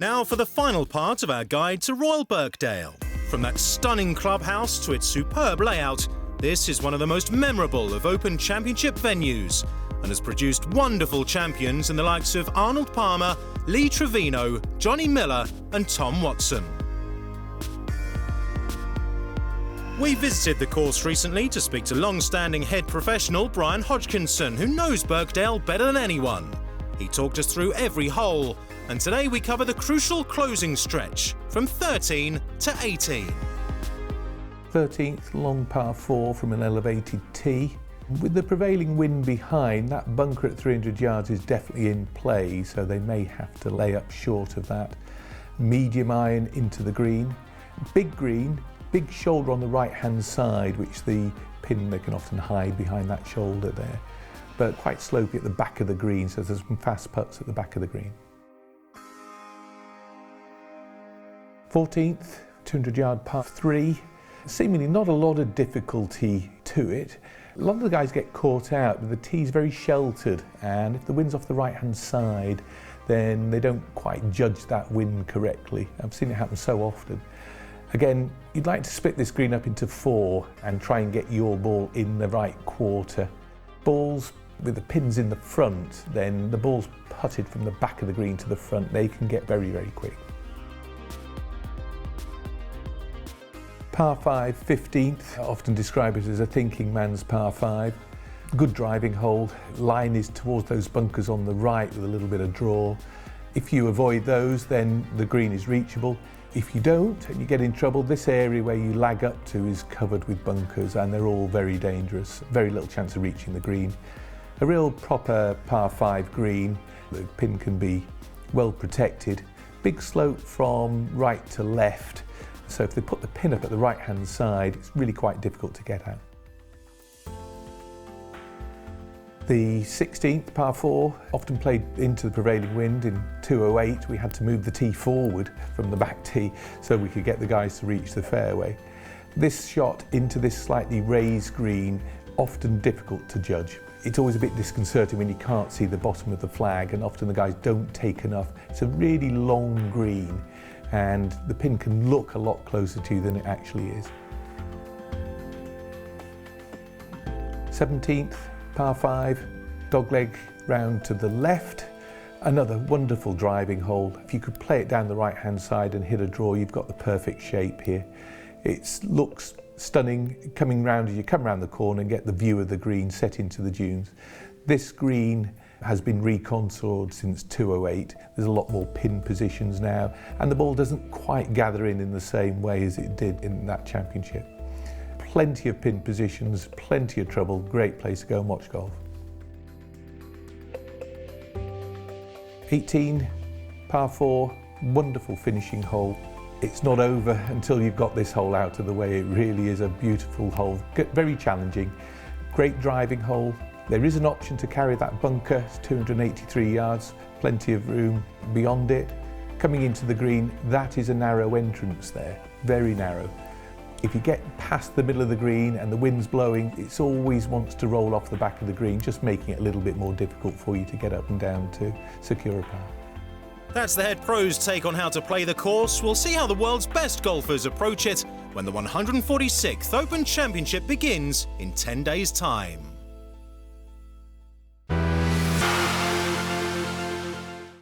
Now for the final part of our guide to Royal Birkdale. From that stunning clubhouse to its superb layout, this is one of the most memorable of Open Championship venues and has produced wonderful champions in the likes of Arnold Palmer, Lee Trevino, Johnny Miller and Tom Watson. We visited the course recently to speak to long-standing head professional Brian Hodgkinson, who knows Birkdale better than anyone. He talked us through every hole, and today we cover the crucial closing stretch from 13 to 18. 13th, long par 4 from an elevated tee. With the prevailing wind behind, that bunker at 300 yards is definitely in play, so they may have to lay up short of that. Medium iron into the green. Big green, big shoulder on the right-hand side, which the pin, they can often hide behind that shoulder there. But quite slopey at the back of the green, so there's some fast putts at the back of the green. 14th, 200-yard par 3. Seemingly not a lot of difficulty to it. A lot of the guys get caught out, but the tee's very sheltered, and if the wind's off the right-hand side, then they don't quite judge that wind correctly. I've seen it happen so often. Again, you'd like to split this green up into 4 and try and get your ball in the right quarter. Balls with the pins in the front, then the ball's putted from the back of the green to the front. They can get very, very quick. Par 5, 15th, I often describe it as a thinking man's par 5. Good driving hole, line is towards those bunkers on the right with a little bit of draw. If you avoid those, then the green is reachable. If you don't and you get in trouble, this area where you lag up to is covered with bunkers and they're all very dangerous. Very little chance of reaching the green. A real proper par 5 green, the pin can be well protected. Big slope from right to left. So if they put the pin up at the right-hand side, it's really quite difficult to get at. The 16th, par 4, often played into the prevailing wind. In 208, we had to move the tee forward from the back tee so we could get the guys to reach the fairway. This shot into this slightly raised green, often difficult to judge. It's always a bit disconcerting when you can't see the bottom of the flag, and often the guys don't take enough. It's a really long green, and the pin can look a lot closer to you than it actually is. 17th, par 5, dogleg round to the left. Another wonderful driving hole. If you could play it down the right-hand side and hit a draw, you've got the perfect shape here. It looks stunning coming round as you come around the corner and get the view of the green set into the dunes. This green has been recontoured since 208. There's a lot more pin positions now, and the ball doesn't quite gather in the same way as it did in that championship. Plenty of pin positions, plenty of trouble, great place to go and watch golf. 18, par 4, wonderful finishing hole. It's not over until you've got this hole out of the way. It really is a beautiful hole, very challenging. Great driving hole. There is an option to carry that bunker, it's 283 yards, plenty of room beyond it. Coming into the green, that is a narrow entrance there, very narrow. If you get past the middle of the green and the wind's blowing, it always wants to roll off the back of the green, just making it a little bit more difficult for you to get up and down to secure a par. That's the Head Pro's take on how to play the course. We'll see how the world's best golfers approach it when the 146th Open Championship begins in 10 days' time.